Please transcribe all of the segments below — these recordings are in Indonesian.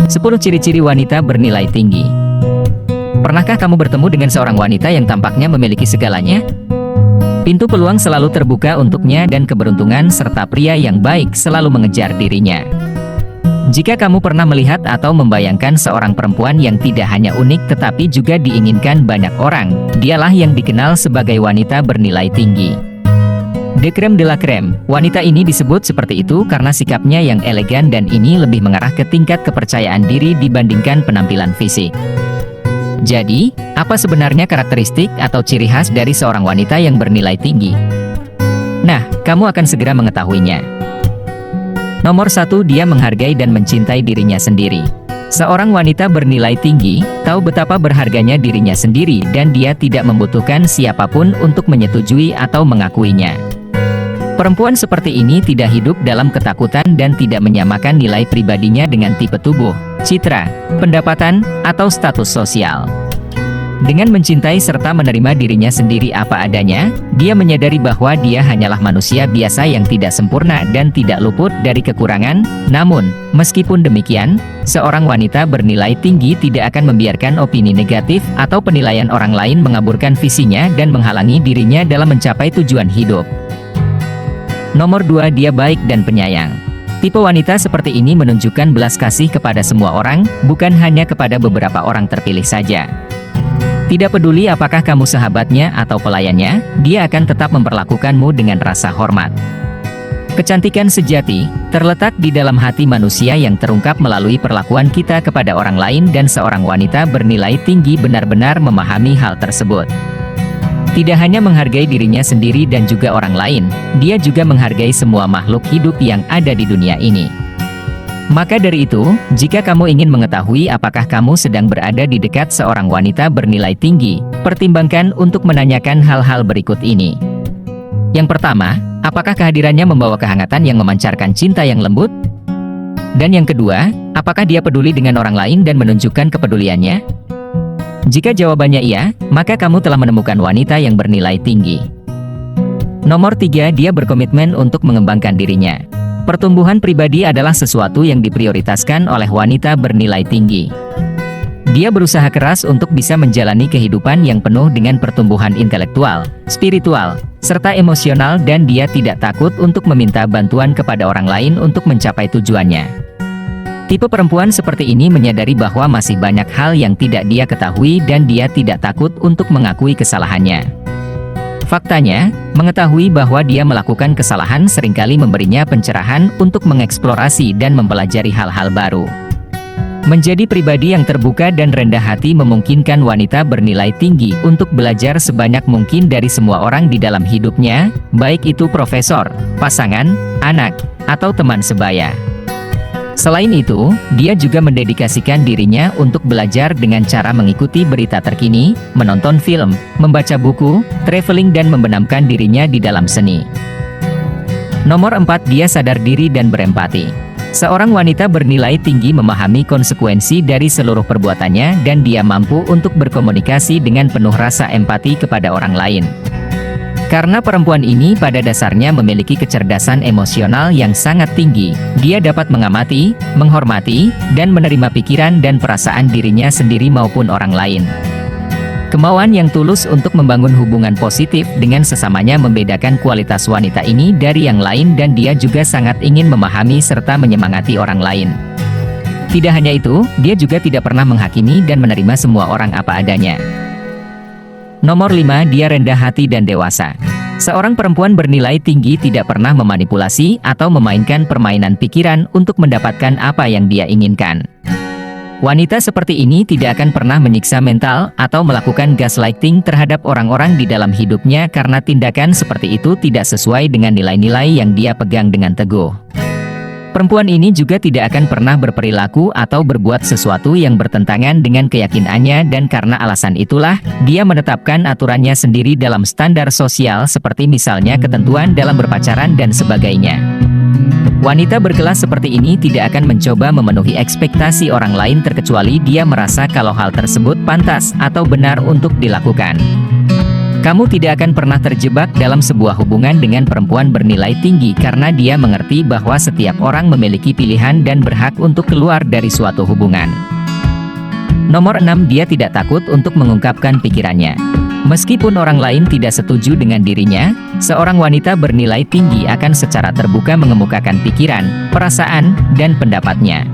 10 ciri-ciri wanita bernilai tinggi. Pernahkah kamu bertemu dengan seorang wanita yang tampaknya memiliki segalanya? Pintu peluang selalu terbuka untuknya dan keberuntungan serta pria yang baik selalu mengejar dirinya. Jika kamu pernah melihat atau membayangkan seorang perempuan yang tidak hanya unik tetapi juga diinginkan banyak orang, dialah yang dikenal sebagai wanita bernilai tinggi. The crème de la crème, wanita ini disebut seperti itu karena sikapnya yang elegan dan ini lebih mengarah ke tingkat kepercayaan diri dibandingkan penampilan fisik. Jadi, apa sebenarnya karakteristik atau ciri khas dari seorang wanita yang bernilai tinggi? Nah, kamu akan segera mengetahuinya. Nomor 1, dia menghargai dan mencintai dirinya sendiri. Seorang wanita bernilai tinggi, tahu betapa berharganya dirinya sendiri dan dia tidak membutuhkan siapapun untuk menyetujui atau mengakuinya. Perempuan seperti ini tidak hidup dalam ketakutan dan tidak menyamakan nilai pribadinya dengan tipe tubuh, citra, pendapatan, atau status sosial. Dengan mencintai serta menerima dirinya sendiri apa adanya, dia menyadari bahwa dia hanyalah manusia biasa yang tidak sempurna dan tidak luput dari kekurangan. Namun, meskipun demikian, seorang wanita bernilai tinggi tidak akan membiarkan opini negatif atau penilaian orang lain mengaburkan visinya dan menghalangi dirinya dalam mencapai tujuan hidup. Nomor 2, dia baik dan penyayang. Tipe wanita seperti ini menunjukkan belas kasih kepada semua orang, bukan hanya kepada beberapa orang terpilih saja. Tidak peduli apakah kamu sahabatnya atau pelayannya, dia akan tetap memperlakukanmu dengan rasa hormat. Kecantikan sejati terletak di dalam hati manusia yang terungkap melalui perlakuan kita kepada orang lain dan seorang wanita bernilai tinggi benar-benar memahami hal tersebut. Tidak hanya menghargai dirinya sendiri dan juga orang lain, dia juga menghargai semua makhluk hidup yang ada di dunia ini. Maka dari itu, jika kamu ingin mengetahui apakah kamu sedang berada di dekat seorang wanita bernilai tinggi, pertimbangkan untuk menanyakan hal-hal berikut ini. Yang pertama, apakah kehadirannya membawa kehangatan yang memancarkan cinta yang lembut? Dan yang kedua, apakah dia peduli dengan orang lain dan menunjukkan kepeduliannya? Jika jawabannya iya, maka kamu telah menemukan wanita yang bernilai tinggi. Nomor 3, dia berkomitmen untuk mengembangkan dirinya. Pertumbuhan pribadi adalah sesuatu yang diprioritaskan oleh wanita bernilai tinggi. Dia berusaha keras untuk bisa menjalani kehidupan yang penuh dengan pertumbuhan intelektual, spiritual, serta emosional dan dia tidak takut untuk meminta bantuan kepada orang lain untuk mencapai tujuannya. Tipe perempuan seperti ini menyadari bahwa masih banyak hal yang tidak dia ketahui dan dia tidak takut untuk mengakui kesalahannya. Faktanya, mengetahui bahwa dia melakukan kesalahan seringkali memberinya pencerahan untuk mengeksplorasi dan mempelajari hal-hal baru. Menjadi pribadi yang terbuka dan rendah hati memungkinkan wanita bernilai tinggi untuk belajar sebanyak mungkin dari semua orang di dalam hidupnya, baik itu profesor, pasangan, anak, atau teman sebaya. Selain itu, dia juga mendedikasikan dirinya untuk belajar dengan cara mengikuti berita terkini, menonton film, membaca buku, traveling dan membenamkan dirinya di dalam seni. Nomor 4, dia sadar diri dan berempati. Seorang wanita bernilai tinggi memahami konsekuensi dari seluruh perbuatannya dan dia mampu untuk berkomunikasi dengan penuh rasa empati kepada orang lain. Karena perempuan ini pada dasarnya memiliki kecerdasan emosional yang sangat tinggi, dia dapat mengamati, menghormati, dan menerima pikiran dan perasaan dirinya sendiri maupun orang lain. Kemauan yang tulus untuk membangun hubungan positif dengan sesamanya membedakan kualitas wanita ini dari yang lain dan dia juga sangat ingin memahami serta menyemangati orang lain. Tidak hanya itu, dia juga tidak pernah menghakimi dan menerima semua orang apa adanya. Nomor 5, dia rendah hati dan dewasa. Seorang perempuan bernilai tinggi tidak pernah memanipulasi atau memainkan permainan pikiran untuk mendapatkan apa yang dia inginkan. Wanita seperti ini tidak akan pernah menyiksa mental atau melakukan gaslighting terhadap orang-orang di dalam hidupnya karena tindakan seperti itu tidak sesuai dengan nilai-nilai yang dia pegang dengan teguh. Perempuan ini juga tidak akan pernah berperilaku atau berbuat sesuatu yang bertentangan dengan keyakinannya dan karena alasan itulah, dia menetapkan aturannya sendiri dalam standar sosial seperti misalnya ketentuan dalam berpacaran dan sebagainya. Wanita berkelas seperti ini tidak akan mencoba memenuhi ekspektasi orang lain terkecuali dia merasa kalau hal tersebut pantas atau benar untuk dilakukan. Kamu tidak akan pernah terjebak dalam sebuah hubungan dengan perempuan bernilai tinggi karena dia mengerti bahwa setiap orang memiliki pilihan dan berhak untuk keluar dari suatu hubungan. Nomor 6, dia tidak takut untuk mengungkapkan pikirannya. Meskipun orang lain tidak setuju dengan dirinya, seorang wanita bernilai tinggi akan secara terbuka mengemukakan pikiran, perasaan, dan pendapatnya.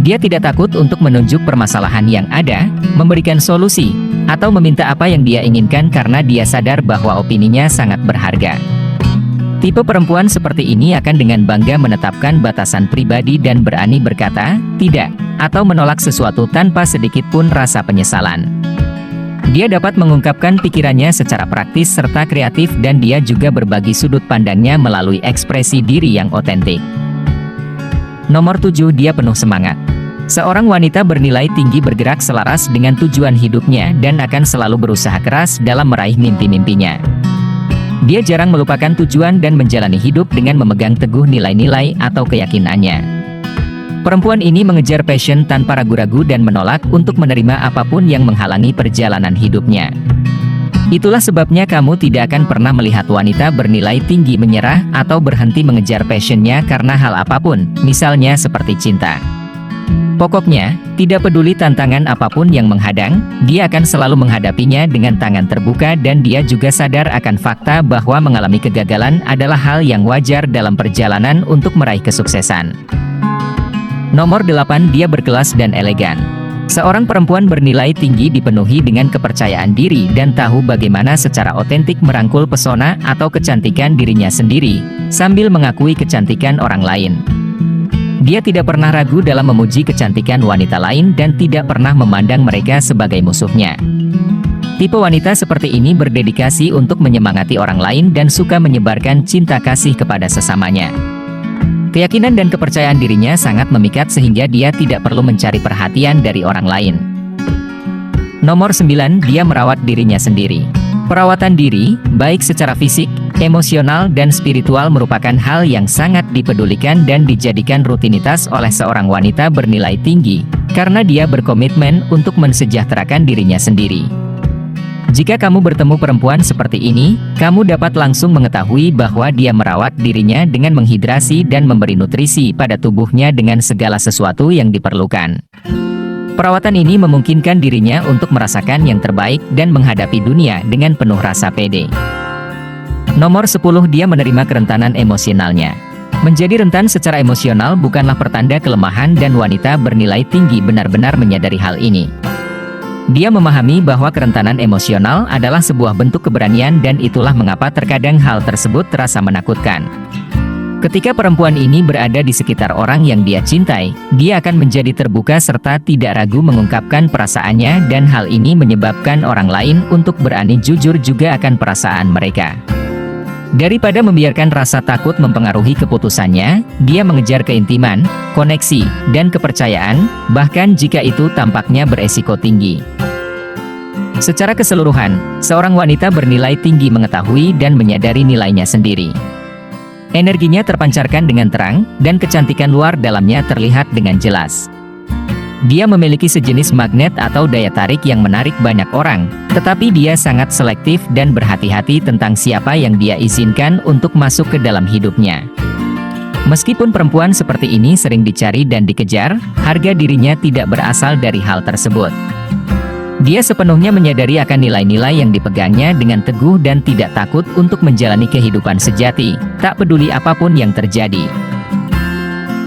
Dia tidak takut untuk menunjuk permasalahan yang ada, memberikan solusi, atau meminta apa yang dia inginkan karena dia sadar bahwa opininya sangat berharga. Tipe perempuan seperti ini akan dengan bangga menetapkan batasan pribadi dan berani berkata, tidak, atau menolak sesuatu tanpa sedikit pun rasa penyesalan. Dia dapat mengungkapkan pikirannya secara praktis serta kreatif dan dia juga berbagi sudut pandangnya melalui ekspresi diri yang otentik. Nomor 7, dia penuh semangat. Seorang wanita bernilai tinggi bergerak selaras dengan tujuan hidupnya dan akan selalu berusaha keras dalam meraih mimpi-mimpinya. Dia jarang melupakan tujuan dan menjalani hidup dengan memegang teguh nilai-nilai atau keyakinannya. Perempuan ini mengejar passion tanpa ragu-ragu dan menolak untuk menerima apapun yang menghalangi perjalanan hidupnya. Itulah sebabnya kamu tidak akan pernah melihat wanita bernilai tinggi menyerah atau berhenti mengejar passionnya karena hal apapun, misalnya seperti cinta. Pokoknya, tidak peduli tantangan apapun yang menghadang, dia akan selalu menghadapinya dengan tangan terbuka dan dia juga sadar akan fakta bahwa mengalami kegagalan adalah hal yang wajar dalam perjalanan untuk meraih kesuksesan. Nomor 8, dia berkelas dan elegan. Seorang perempuan bernilai tinggi dipenuhi dengan kepercayaan diri dan tahu bagaimana secara otentik merangkul pesona atau kecantikan dirinya sendiri, sambil mengakui kecantikan orang lain. Dia tidak pernah ragu dalam memuji kecantikan wanita lain dan tidak pernah memandang mereka sebagai musuhnya. Tipe wanita seperti ini berdedikasi untuk menyemangati orang lain dan suka menyebarkan cinta kasih kepada sesamanya. Keyakinan dan kepercayaan dirinya sangat memikat sehingga dia tidak perlu mencari perhatian dari orang lain. Nomor 9, dia merawat dirinya sendiri. Perawatan diri, baik secara fisik, emosional, dan spiritual merupakan hal yang sangat dipedulikan dan dijadikan rutinitas oleh seorang wanita bernilai tinggi, karena dia berkomitmen untuk mensejahterakan dirinya sendiri. Jika kamu bertemu perempuan seperti ini, kamu dapat langsung mengetahui bahwa dia merawat dirinya dengan menghidrasi dan memberi nutrisi pada tubuhnya dengan segala sesuatu yang diperlukan. Perawatan ini memungkinkan dirinya untuk merasakan yang terbaik dan menghadapi dunia dengan penuh rasa pede. Nomor 10, dia menerima kerentanan emosionalnya. Menjadi rentan secara emosional bukanlah pertanda kelemahan dan wanita bernilai tinggi benar-benar menyadari hal ini. Dia memahami bahwa kerentanan emosional adalah sebuah bentuk keberanian dan itulah mengapa terkadang hal tersebut terasa menakutkan. Ketika perempuan ini berada di sekitar orang yang dia cintai, dia akan menjadi terbuka serta tidak ragu mengungkapkan perasaannya dan hal ini menyebabkan orang lain untuk berani jujur juga akan perasaan mereka. Daripada membiarkan rasa takut mempengaruhi keputusannya, dia mengejar keintiman, koneksi, dan kepercayaan, bahkan jika itu tampaknya beresiko tinggi. Secara keseluruhan, seorang wanita bernilai tinggi mengetahui dan menyadari nilainya sendiri. Energinya terpancarkan dengan terang, dan kecantikan luar dalamnya terlihat dengan jelas. Dia memiliki sejenis magnet atau daya tarik yang menarik banyak orang, tetapi dia sangat selektif dan berhati-hati tentang siapa yang dia izinkan untuk masuk ke dalam hidupnya. Meskipun perempuan seperti ini sering dicari dan dikejar, harga dirinya tidak berasal dari hal tersebut. Dia sepenuhnya menyadari akan nilai-nilai yang dipegangnya dengan teguh dan tidak takut untuk menjalani kehidupan sejati, tak peduli apapun yang terjadi.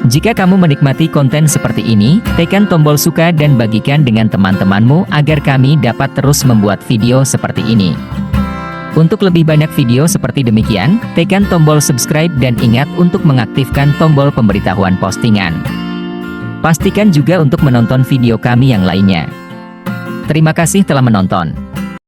Jika kamu menikmati konten seperti ini, tekan tombol suka dan bagikan dengan teman-temanmu agar kami dapat terus membuat video seperti ini. Untuk lebih banyak video seperti demikian, tekan tombol subscribe dan ingat untuk mengaktifkan tombol pemberitahuan postingan. Pastikan juga untuk menonton video kami yang lainnya. Terima kasih telah menonton.